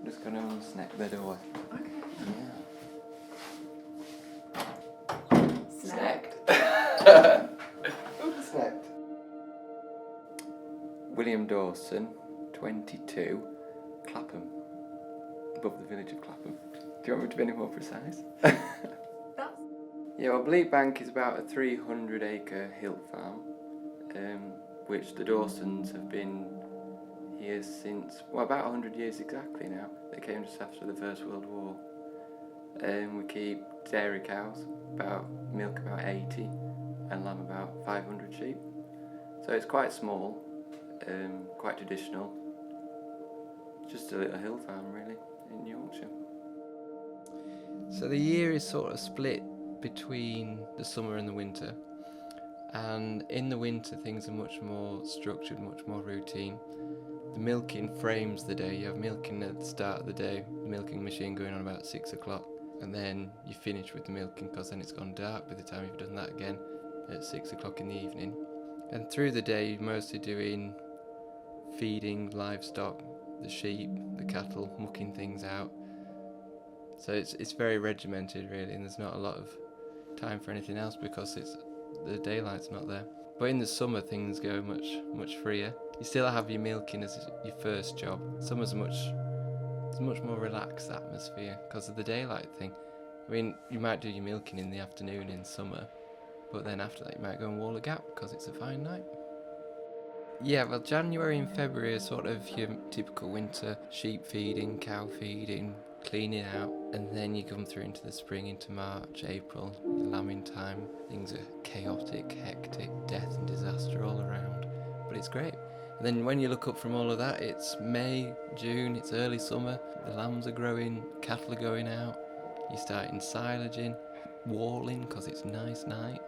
I'm just going to unsnack the door. Okay. Yeah. Snacked. Unsnacked. William Dawson, 22, Clapham. Above the village of Clapham. Do you want me to be any more precise? Yeah, well, Bleakbank is about a 300-acre hill farm, which the Dawsons have been here since, well, about 100 years exactly now. They came just after the First World War. We keep dairy cows, milk about 80, and lamb about 500 sheep. So it's quite small, quite traditional. Just a little hill farm, really, in Yorkshire. So the year is sort of split between the summer and the winter, and in the winter things are much more structured, much more routine. The milking frames the day. You have milking at the start of the day, the milking machine going on about 6 o'clock, and then you finish with the milking because then it's gone dark by the time you've done that again at 6 o'clock in the evening. And through the day you're mostly doing feeding livestock, the sheep, the cattle, mucking things out. So it's very regimented really, and there's not a lot of time for anything else because the daylight's not there. But in the summer things go much freer. You still have your milking as your first job. Summer's it's a much more relaxed atmosphere because of the daylight thing. I mean, you might do your milking in the afternoon in summer, but then after that you might go and wall a gap because it's a fine night. Yeah, well, January and February are sort of your typical winter sheep feeding, cow feeding, cleaning out, and then you come through into the spring, into March, April, your lambing time. Things are chaotic, hectic, death and disaster all around, but it's great. And then when you look up from all of that, it's May, June, it's early summer, the lambs are growing, cattle are going out, you're starting silaging, walling because it's a nice night.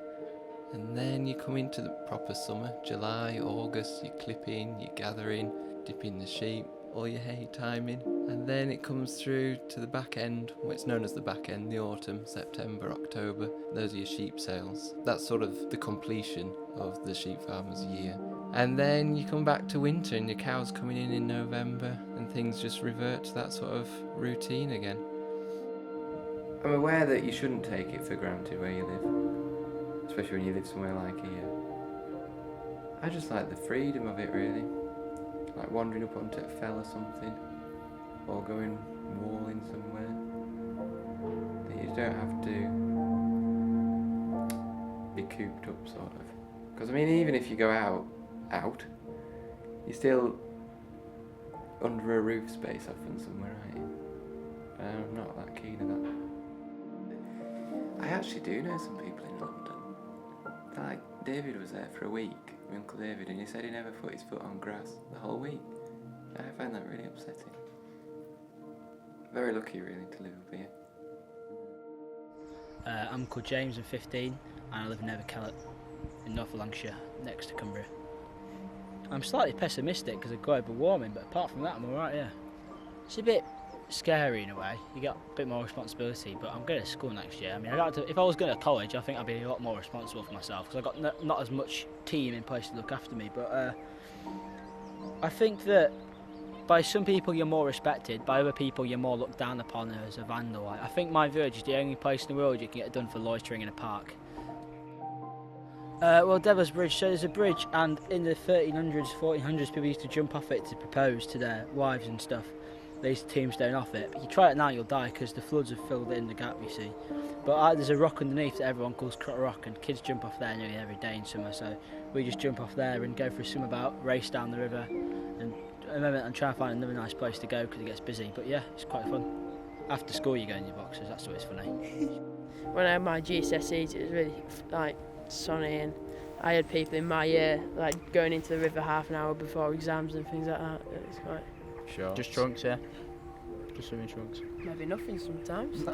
And then you come into the proper summer, July, August, you're clipping, you're gathering, dipping the sheep, all your hay timing. And then it comes through to the back end, what's known as the back end, the autumn, September, October. Those are your sheep sales. That's sort of the completion of the sheep farmer's year. And then you come back to winter and your cows coming in November and things just revert to that sort of routine again. I'm aware that you shouldn't take it for granted where you live, especially when you live somewhere like here. I just like the freedom of it really, like wandering up onto a fell or something, or going walling somewhere, that you don't have to be cooped up sort of. Because I mean, even if you go out, you're still under a roof space often somewhere, aren't you? I'm not that keen on that. I actually do know some people in London. Like, David was there for a week, my Uncle David, and he said he never put his foot on grass the whole week. I find that really upsetting. Very lucky, really, to live up here. I'm called James, I'm 15, and I live in Everkellet, in North Lancashire, next to Cumbria. I'm slightly pessimistic because of global warming, but apart from that, I'm alright, yeah. It's a bit scary in a way. You get a bit more responsibility, but I'm going to school next year. I mean, if I was going to college, I think I'd be a lot more responsible for myself because I've got not as much team in place to look after me. But I think that by some people you're more respected, by other people you're more looked down upon as a vandal. I think my village is the only place in the world you can get done for loitering in a park. Well, Devil's Bridge, so there's a bridge, and in the 1300s, 1400s, people used to jump off it to propose to their wives and stuff. They used to tombstone off it. But you try it now, you'll die because the floods have filled in the gap, you see. But there's a rock underneath that everyone calls Crot Rock, and kids jump off there nearly every day in summer. So we just jump off there and go for a swim about, race down the river, and at the moment I'm trying to find another nice place to go because it gets busy. But yeah, it's quite fun. After school, you go in your boxers. That's always funny. When I had my GCSEs, it was really like Sonny, and I had people in my year like going into the river half an hour before exams and things like that. It's quite. Sure. Just trunks, yeah. Just swimming trunks. Maybe nothing sometimes.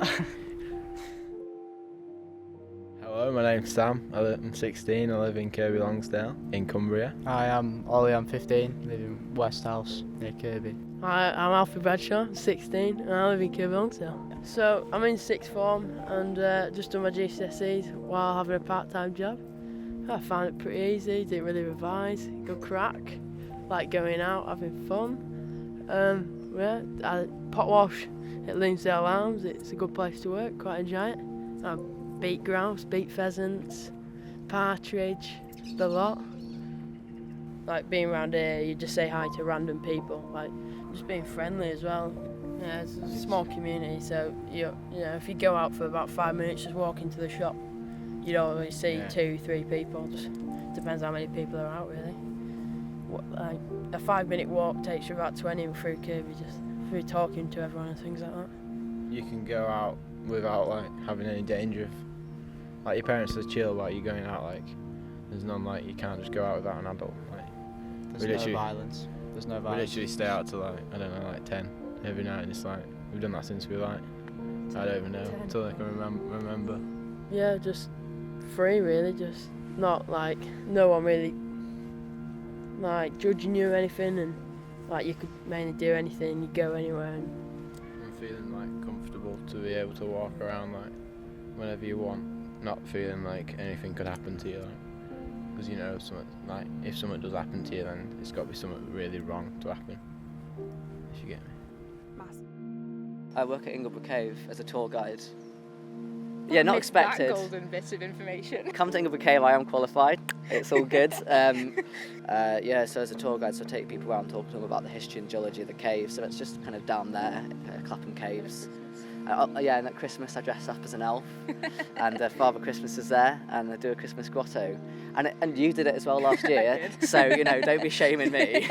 Hello, my name's Sam. I'm 16. I live in Kirby Longsdale in Cumbria. Hi, I'm Ollie. I'm 15. Live in West House near Kirby. Hi, I'm Alfie Bradshaw, 16, and I live in Kirby Longsdale. So I'm in sixth form and just done my GCSEs while having a part-time job. I found it pretty easy. Didn't really revise. Good crack. Like going out, having fun. yeah, pot wash at Loonsdale Arms. It's a good place to work, quite enjoy it. Beat grouse, beat pheasants, partridge, the lot. Like being around here, you just say hi to random people, like just being friendly as well. Yeah, it's a small community, so you know if you go out for about 5 minutes, just walk into the shop, you don't always see 2-3 people. Just depends how many people are out really. Like a 5-minute walk takes you about 20 through Kirby, just through talking to everyone and things like that. You can go out without like having any danger of, like, your parents are chill about you going out. Like there's none, like you can't just go out without an adult. Like There's no violence. There's no we violence. literally stay out till like, I don't know, like 10 every night, and it's like we've done that since we were like, I don't even know, 10. until I can remember. Yeah, just free really, just not like no one really like judging you or anything, and like you could mainly do anything, you go anywhere. And I'm feeling like comfortable to be able to walk around like whenever you want, not feeling like anything could happen to you, like, because you know something, like if something does happen to you, then it's got to be something really wrong to happen, if you get me. I work at Inglebrook Cave as a tour guide. Yeah, not expected. That golden bit of information. Come to Inglebrook Cave, I am qualified. It's all good. Yeah, so as a tour guide, so I take people around, talking to them about the history and geology of the cave. So it's just kind of down there, Clapham Caves. Yeah, and at Christmas I dress up as an elf, and Father Christmas is there, and I do a Christmas grotto. And you did it as well last year, so you know, don't be shaming me.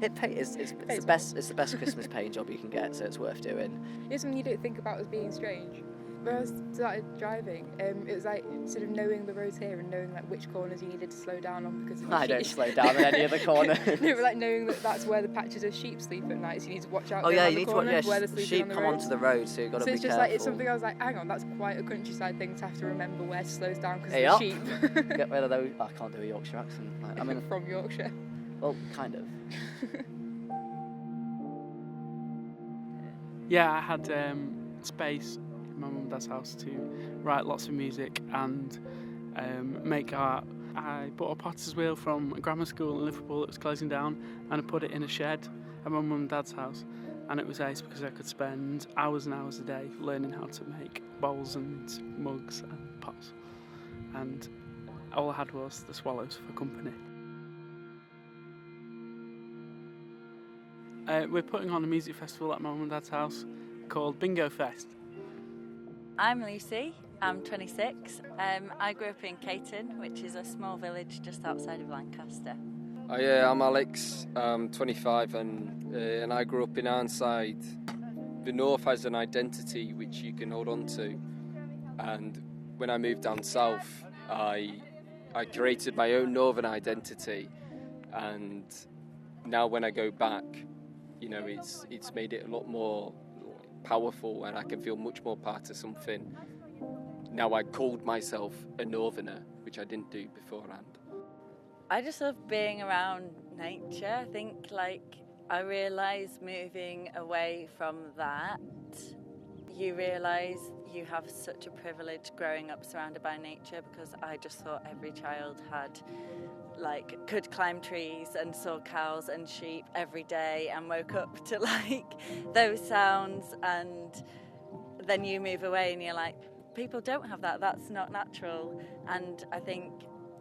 It's the best Christmas paint job you can get, so it's worth doing. It's something you don't think about as being strange. When I started driving, it was like sort of knowing the roads here and knowing like which corners you needed to slow down on because of the I don't sheep. slow down in any other corner. No, but like knowing that that's where the patches of sheep sleep at night, so you need to watch out. Oh yeah, around you the need to watch. corner Yeah, where they're sleeping sheep on the come roads. onto the road, so you've got to So be it's just careful. like it's something I was like, hang on, that's quite a countryside thing to have to remember where to slow down because Hey of up. the sheep. Get rid of those. I can't do a Yorkshire accent. Like, I mean, From Yorkshire. well, kind of. Yeah, I had space in my mum and dad's house to write lots of music and make art. I bought a potter's wheel from a grammar school in Liverpool that was closing down, and I put it in a shed at my mum and dad's house, and it was ace because I could spend hours and hours a day learning how to make bowls and mugs and pots, and all I had was the swallows for company. We're putting on a music festival at my mum and dad's house called Bingo Fest. I'm Lucy, I'm 26. I grew up in Caton, which is a small village just outside of Lancaster. I'm Alex, I'm 25 and I grew up in Arnside. The north has an identity which you can hold on to, and when I moved down south I created my own northern identity, and now when I go back, you know, it's made it a lot more powerful and I can feel much more part of something. Now I called myself a northerner, which I didn't do beforehand. I just love being around nature. I think I realised moving away from that, you realise you have such a privilege growing up surrounded by nature, because I just thought every child had could climb trees and saw cows and sheep every day and woke up to those sounds, and then you move away and you're like, people don't have that, that's not natural. And I think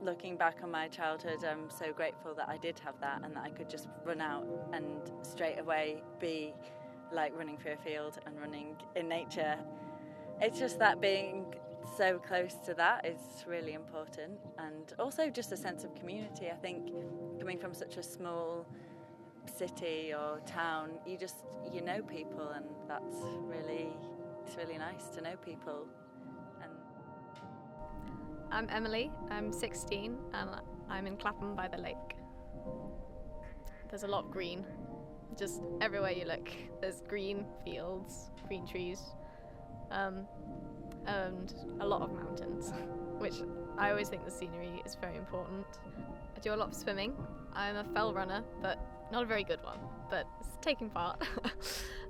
looking back on my childhood, I'm so grateful that I did have that and that I could just run out and straight away be running through a field and running in nature. It's just that being so close to that is really important, and also just a sense of community. I think coming from such a small city or town, you know people, and it's really nice to know people. And I'm Emily, I'm 16 and I'm in Clapham by the lake. There's a lot of green, just everywhere you look. There's green fields, green trees, and a lot of mountains, which I always think the scenery is very important. I do a lot of swimming. I'm a fell runner, but not a very good one, but it's taking part.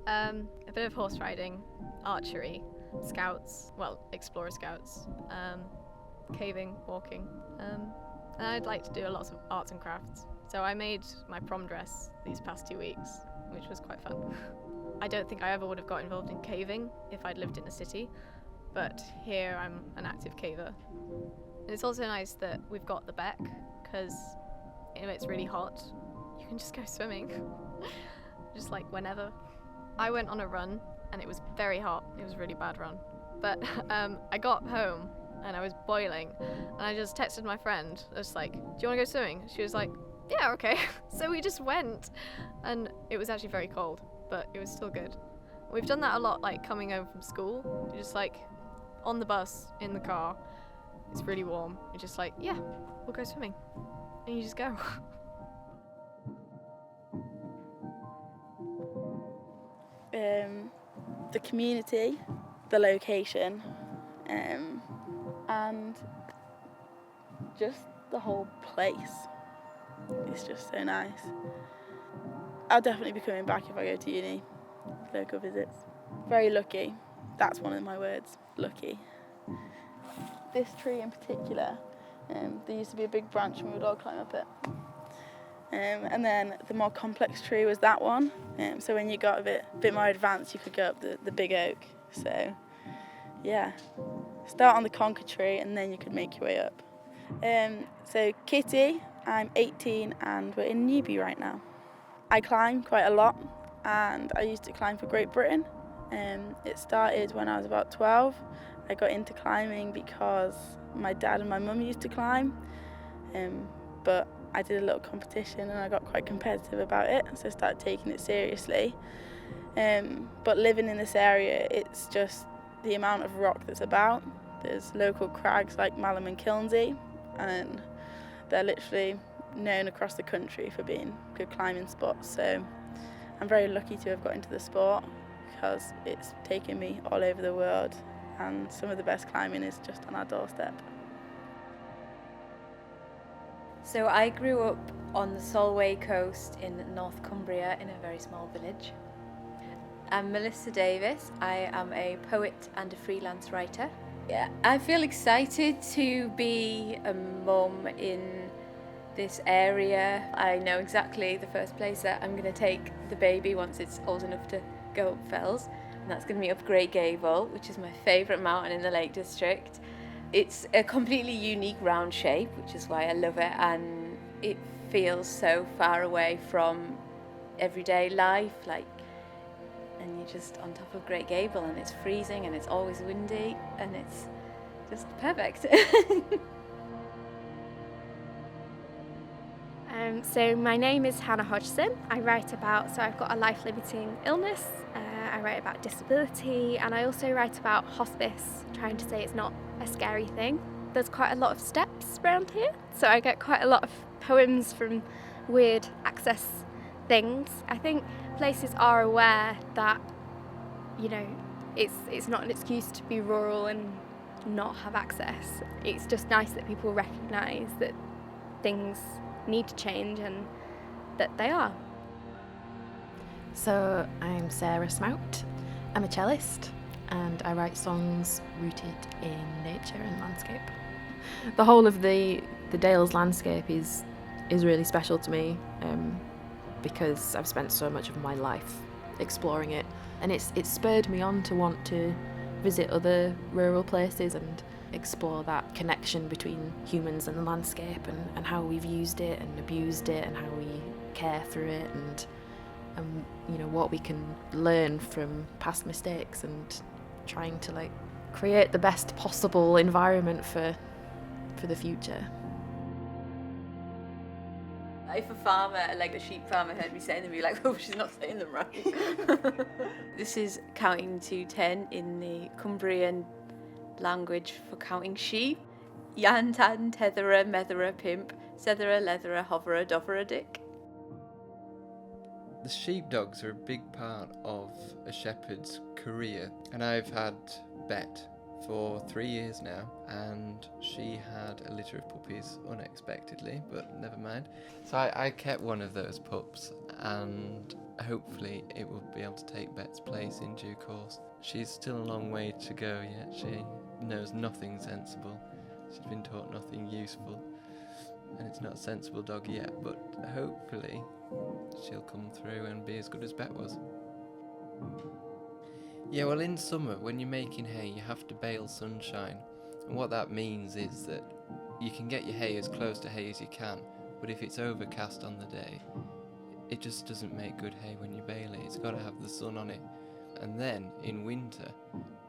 A bit of horse riding, archery, scouts, explorer scouts, caving, walking, and I'd like to do lots of arts and crafts. So I made my prom dress these past 2 weeks, which was quite fun. I don't think I ever would have got involved in caving if I'd lived in a city, but here I'm an active caver. And it's also nice that we've got the beck, because if it's really hot, you can just go swimming, just like whenever. I went on a run and it was very hot. It was a really bad run. But I got home and I was boiling, and I just texted my friend, just like, do you want to go swimming? She was like, yeah, okay. So we just went, and it was actually very cold, but it was still good. We've done that a lot, like coming home from school. You're just like on the bus, in the car, it's really warm. You're just like, yeah, we'll go swimming. And you just go. The community, the location, and just the whole place. It's just so nice. I'll definitely be coming back if I go to uni, local visits. Very lucky, that's one of my words, lucky. This tree in particular, there used to be a big branch and we would all climb up it. And then the more complex tree was that one. So when you got a bit more advanced, you could go up the big oak. So, yeah, start on the conker tree and then you could make your way up. So Kitty, I'm 18 and we're in Newby right now. I climb quite a lot, and I used to climb for Great Britain. It started when I was about 12. I got into climbing because my dad and my mum used to climb, but I did a little competition and I got quite competitive about it, so I started taking it seriously. But living in this area, it's just the amount of rock that's about. There's local crags like Malham and Kilnsey, and they're literally known across the country for being good climbing spots. So I'm very lucky to have got into the sport because it's taken me all over the world, and some of the best climbing is just on our doorstep. So I grew up on the Solway coast in North Cumbria in a very small village. I'm Melissa Davis. I am a poet and a freelance writer. Yeah, I feel excited to be a mum in this area. I know exactly the first place that I'm going to take the baby once it's old enough to go up fells, and that's going to be up Great Gable, which is my favourite mountain in the Lake District. It's a completely unique round shape, which is why I love it, and it feels so far away from everyday life, and you're just on top of Great Gable and it's freezing and it's always windy and it's just perfect. So my name is Hannah Hodgson. I write about, so I've got a life-limiting illness, I write about disability, and I also write about hospice, trying to say it's not a scary thing. There's quite a lot of steps around here, so I get quite a lot of poems from weird access things. I think places are aware that, you know, it's not an excuse to be rural and not have access. It's just nice that people recognise that things need to change and that they are. So I'm Sarah Smout. I'm a cellist and I write songs rooted in nature and landscape. The whole of the Dales landscape is really special to me because I've spent so much of my life exploring it, and it's spurred me on to want to visit other rural places and explore that connection between humans and the landscape, and how we've used it and abused it and how we care through it, and you know, what we can learn from past mistakes, and trying to create the best possible environment for the future. If a farmer, like a sheep farmer, heard me saying them, he'd be like, oh, she's not saying them right. This is counting to 10 in the Cumbrian language for counting sheep. Yan, tan, tethera, methera, pimp, sethera, lethera, hovera, dovera, dick. The sheepdogs are a big part of a shepherd's career, and I've had Bet for 3 years now, and she had a litter of puppies unexpectedly, but never mind. So I kept one of those pups, and hopefully it will be able to take Bet's place in due course. She's still a long way to go yet. She knows nothing sensible. She's been taught nothing useful. and it's not a sensible dog yet, but hopefully she'll come through and be as good as Bet was. Yeah, well, in summer, when you're making hay, you have to bale sunshine, and what that means is that you can get your hay as close to hay as you can, but if it's overcast on the day, it just doesn't make good hay when you bale it. It's got to have the sun on it. And then, in winter,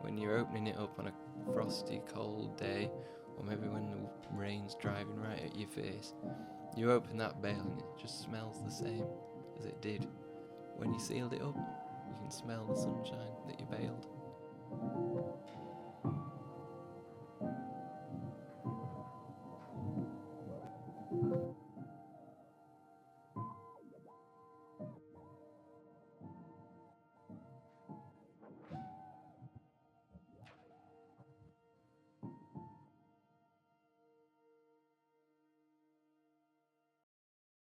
when you're opening it up on a frosty, cold day, or maybe when the rain's driving right at your face, you open that bale and it just smells the same as it did when you sealed it up. You can smell the sunshine that you baled.